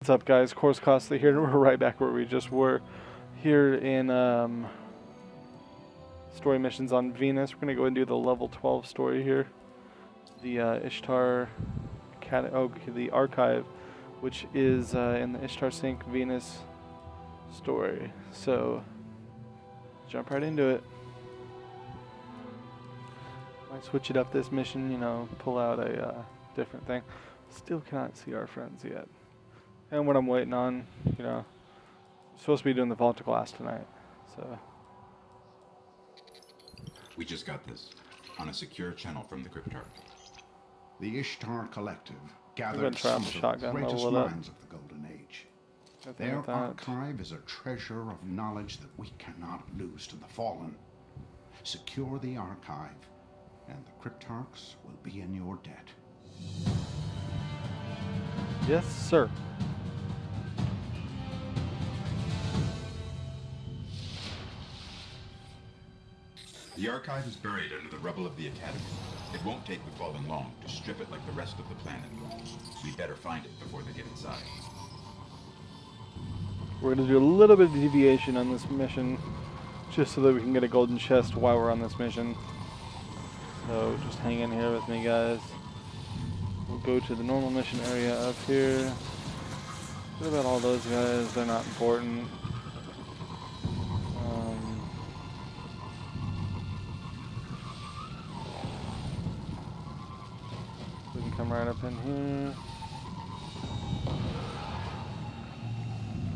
What's up, guys? Course Costly here, and we're right back where we just were here in story missions on Venus. We're gonna go and do the level 12 story here, the Ishtar the Archive, which is in the Ishtar Sync Venus story. So jump right into it. Might switch it up this mission, you know, pull out a different thing. Still cannot see our friends yet. And what I'm waiting on, you know, supposed to be doing the Vault class tonight, so. We just got this on a secure channel from the Cryptarch. The Ishtar Collective gathered some of the greatest minds of the Golden Age. Their archive is a treasure of knowledge that we cannot lose to the fallen. Secure the archive, and the Cryptarchs will be in your debt. Yes, sir. The archive is buried under the rubble of the Academy. It won't take the Fallen long to strip it like the rest of the planet. We better find it before they get inside. We're going to do a little bit of deviation on this mission, just so that we can get a golden chest while we're on this mission. So just hang in here with me, guys. We'll go to the normal mission area up here. What about all those guys? They're not important. We can come right up in here.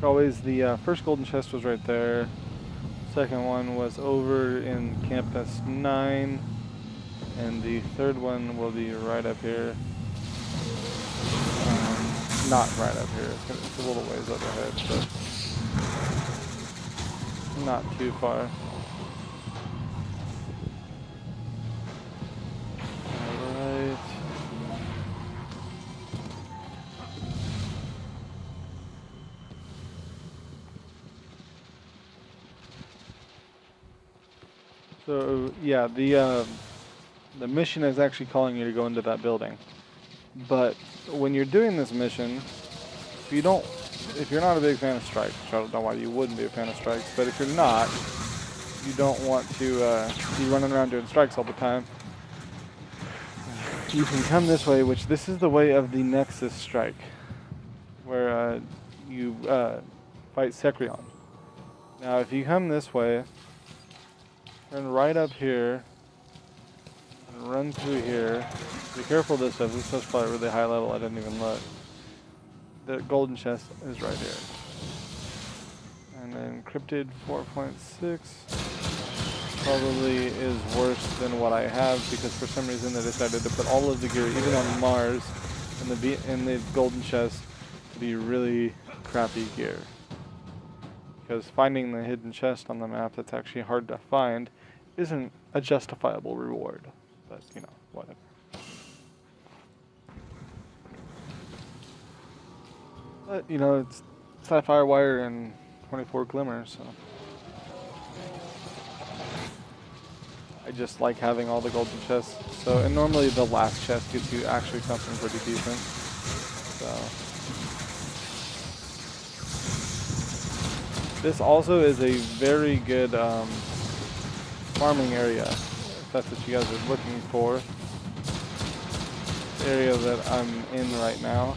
Always, the first golden chest was right there. Second one was over in Campus 9. And the third one will be right up here. Not right up here. It's a little ways up ahead, but not too far. Alright. So yeah, the mission is actually calling you to go into that building. But when you're doing this mission, if you're not a big fan of strikes, which I don't know why you wouldn't be a fan of strikes, but if you're not, you don't want to be running around doing strikes all the time, you can come this way, which this is the way of the Nexus strike, where you fight Sekrion. Now if you come this way, turn right up here, and run through here. Be careful of this stuff. This stuff's probably really high level. I didn't even look. The golden chest is right here. And then Cryptid 4.6 probably is worse than what I have, because for some reason they decided to put all of the gear, even on Mars, in the golden chest to be really crappy gear. Because finding the hidden chest on the map that's actually hard to find isn't a justifiable reward. But, you know, whatever. But, you know, it's Sapphire Wire and 24 Glimmer, so. I just like having all the golden chests. So, and normally the last chest gets you actually something pretty decent. So. This also is a very good farming area, if that's what you guys are looking for. The area that I'm in right now.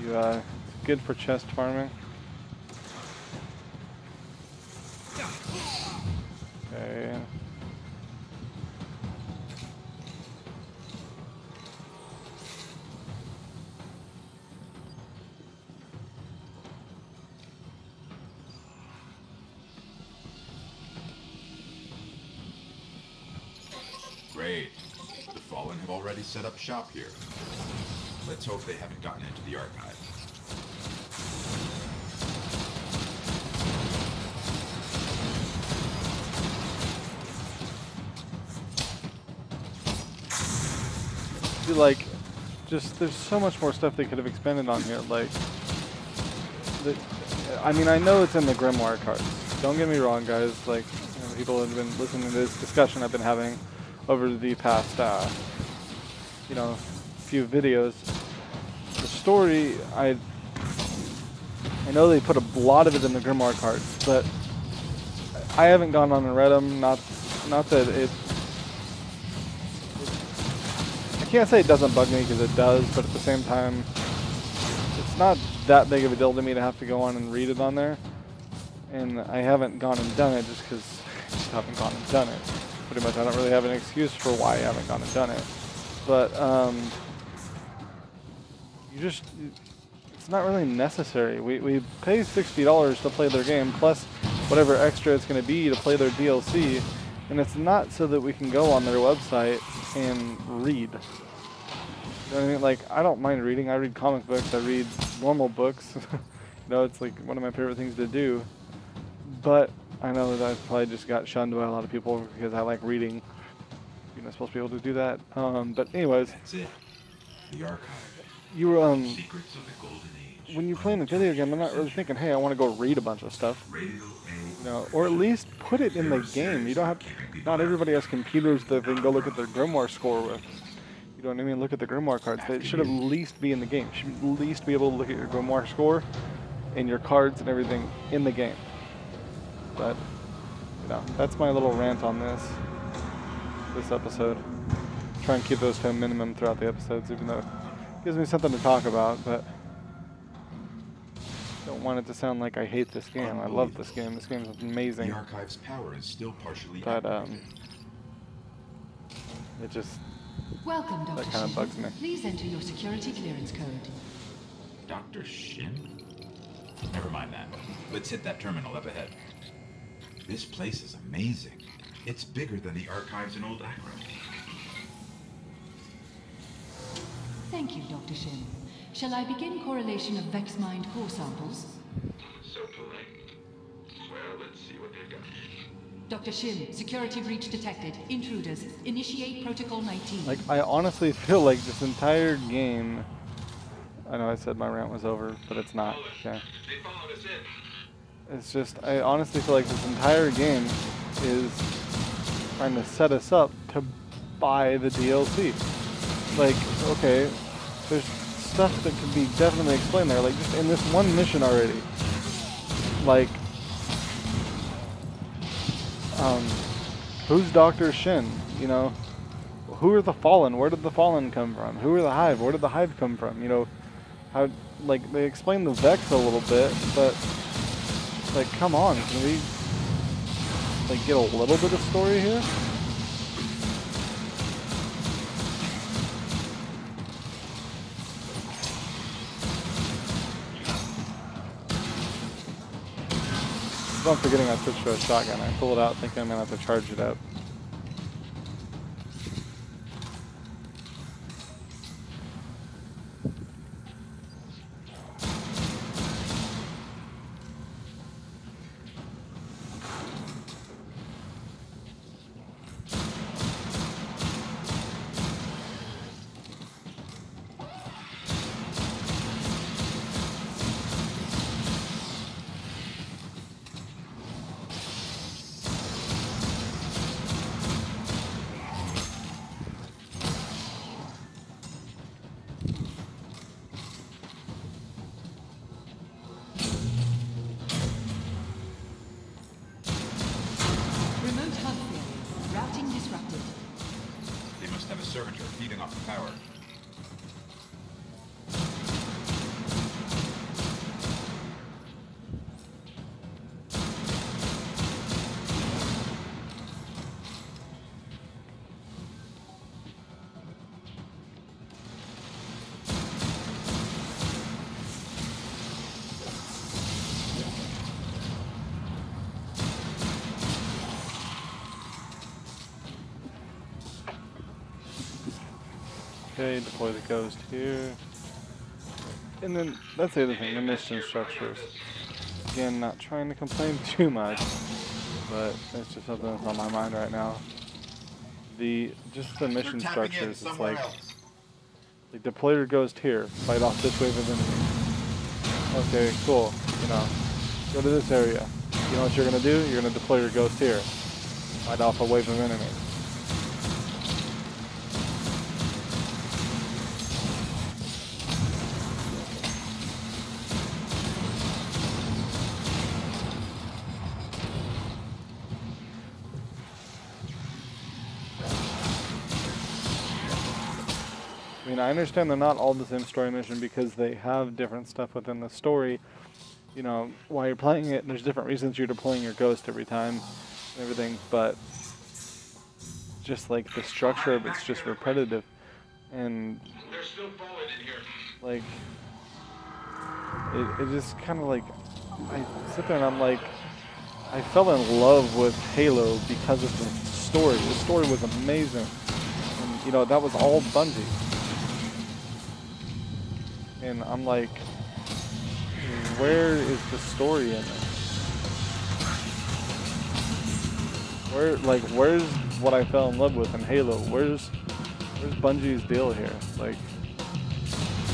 It's good for chest farming. Okay. Great. The Fallen have already set up shop here. Let's hope they haven't gotten into the archive. Like, just there's so much more stuff they could have expanded on here. Like, I mean, I know it's in the Grimoire cards. Don't get me wrong, guys. Like, you know, people have been listening to this discussion I've been having over the past, you know, few videos. The story, I know they put a lot of it in the Grimoire cards, but I haven't gone on and read them. Not that I can't say it doesn't bug me because it does, but at the same time, it's not that big of a deal to me to have to go on and read it on there. And I haven't gone and done it just because I just haven't gone and done it. Pretty much, I don't really have an excuse for why I haven't gone and done it. But it's not really necessary. We pay $60 to play their game, plus whatever extra it's going to be to play their DLC, and it's not so that we can go on their website and read. You know what I mean? Like, I don't mind reading. I read comic books. I read normal books. You know, it's like one of my favorite things to do. But I know that I probably just got shunned by a lot of people because I like reading. You're not supposed to be able to do that. But anyways. That's it. The archive. You were, Secrets of the Golden Age. when you're playing a video game, I'm not really thinking, hey, I want to go read a bunch of stuff. You know, or at least put it in the game. You don't have, not everybody has computers that they can go look at their Grimoire score with. You know what I mean? Look at the Grimoire cards. They should at least be in the game. You should at least be able to look at your Grimoire score and your cards and everything in the game. But, you know, that's my little rant on this episode. Try and keep those to a minimum throughout the episodes, even though it gives me something to talk about, but don't want it to sound like I hate this game. I love this game. This game is amazing. The archive's power is still partially But activated. it just Welcome, Dr. that kind of Shin. bugs me. Please enter your security clearance code. Dr. Shin? Never mind that. Let's hit that terminal up ahead. This place is amazing. It's bigger than the archives in Old Akron. Thank you, Dr. Shin. Shall I begin correlation of Vexmind core samples? So polite. Well, let's see what they've got. Dr. Shin, security breach detected. Intruders. Initiate Protocol 19. Like, I honestly feel like this entire game, I know I said my rant was over, but it's not. Okay. They followed us in. It's just, I honestly feel like this entire game is trying to set us up to buy the DLC. Like, okay, there's stuff that can be definitely explained there. Like, just in this one mission already. Like, who's Dr. Shin? You know, who are the Fallen? Where did the Fallen come from? Who are the Hive? Where did the Hive come from? You know, how, like, they explain the Vex a little bit, but, like, come on, can we, like, get a little bit of story here? I'm forgetting I switched to a shotgun. I pull it out thinking I'm going to have to charge it up. Remote hub failure. Routing disrupted. They must have a servitor feeding off the power. Okay, deploy the ghost here. And then, that's the other thing, the mission structures. Again, not trying to complain too much, but it's just something that's on my mind right now. Just the mission structures, it's like deploy your ghost here, fight off this wave of enemies. Okay, cool, you know, go to this area. You know what you're gonna do? You're gonna deploy your ghost here, fight off a wave of enemies. I mean, I understand they're not all the same story mission because they have different stuff within the story. You know, while you're playing it, there's different reasons you're deploying your ghost every time and everything, but just like the structure of it's just repetitive. And like, it just kind of like, I sit there and I'm like, I fell in love with Halo because of the story. The story was amazing. And, you know, that was all Bungie. And I'm like, where is the story in it? Where's what I fell in love with in Halo? Where's Bungie's deal here? Like,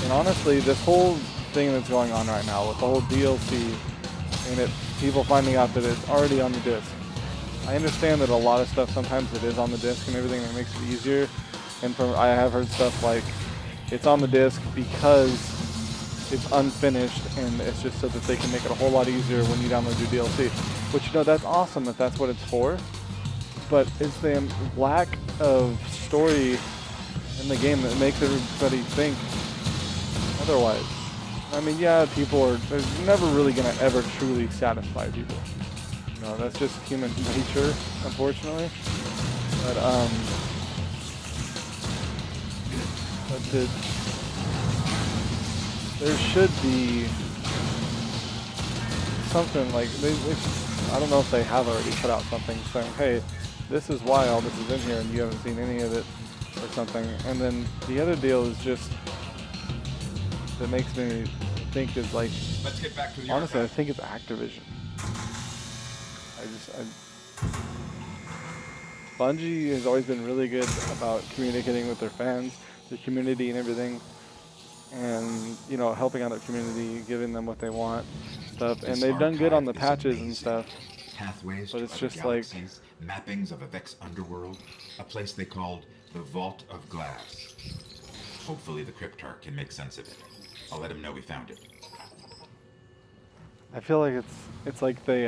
and honestly, this whole thing that's going on right now with the whole DLC and people finding out that it's already on the disc. I understand that a lot of stuff sometimes it is on the disc and everything that makes it easier. And I have heard stuff like it's on the disc because it's unfinished and it's just so that they can make it a whole lot easier when you download your DLC. Which, you know, that's awesome if that's what it's for. But it's the lack of story in the game that makes everybody think otherwise. I mean, yeah, they're never really going to ever truly satisfy people. You know, that's just human nature, unfortunately. But there should be something like, I don't know if they have already put out something saying, hey, this is why all this is in here and you haven't seen any of it or something. And then the other deal is just, that makes me think is like, let's get back to the honestly, archive. I think it's Activision. Bungie has always been really good about communicating with their fans, their community and everything. And, you know, helping out their community, giving them what they want, stuff. And they've done good on the patches and stuff. Pathways but it's to just other like, galaxies, mappings of a Vex underworld, a place they called the Vault of Glass. Hopefully the Cryptarch can make sense of it. I'll let him know we found it. I feel like it's like they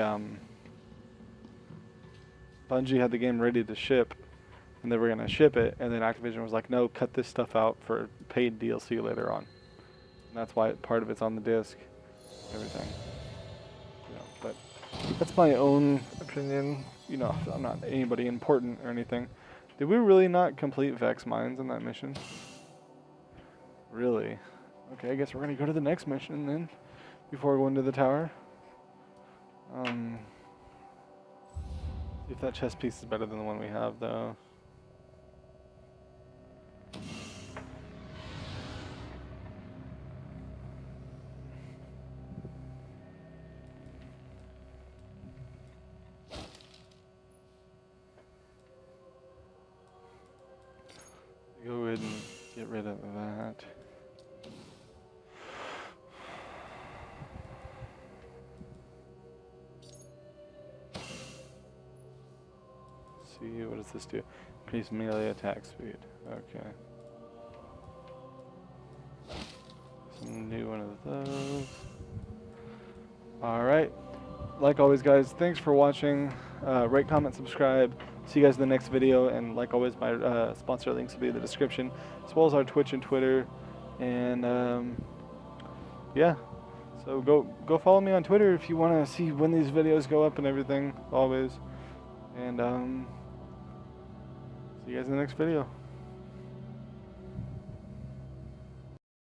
Bungie had the game ready to ship and they were gonna ship it, and then Activision was like, no, cut this stuff out for paid DLC later on. And that's why part of it's on the disc, everything. You know, but that's my own opinion. You know, I'm not anybody important or anything. Did we really not complete Vex Mines in that mission? Really? Okay, I guess we're gonna go to the next mission then, before going to the tower. See if that chest piece is better than the one we have, though. Go ahead and get rid of that. See, what does this do? Increase melee attack speed. Okay. Some new one of those. Alright. Like always, guys, thanks for watching. Rate, comment, subscribe. See you guys in the next video. And like always, my sponsor links will be in the description, as well as our Twitch and Twitter. And yeah. So go follow me on Twitter if you want to see when these videos go up and everything, always. And see you guys in the next video.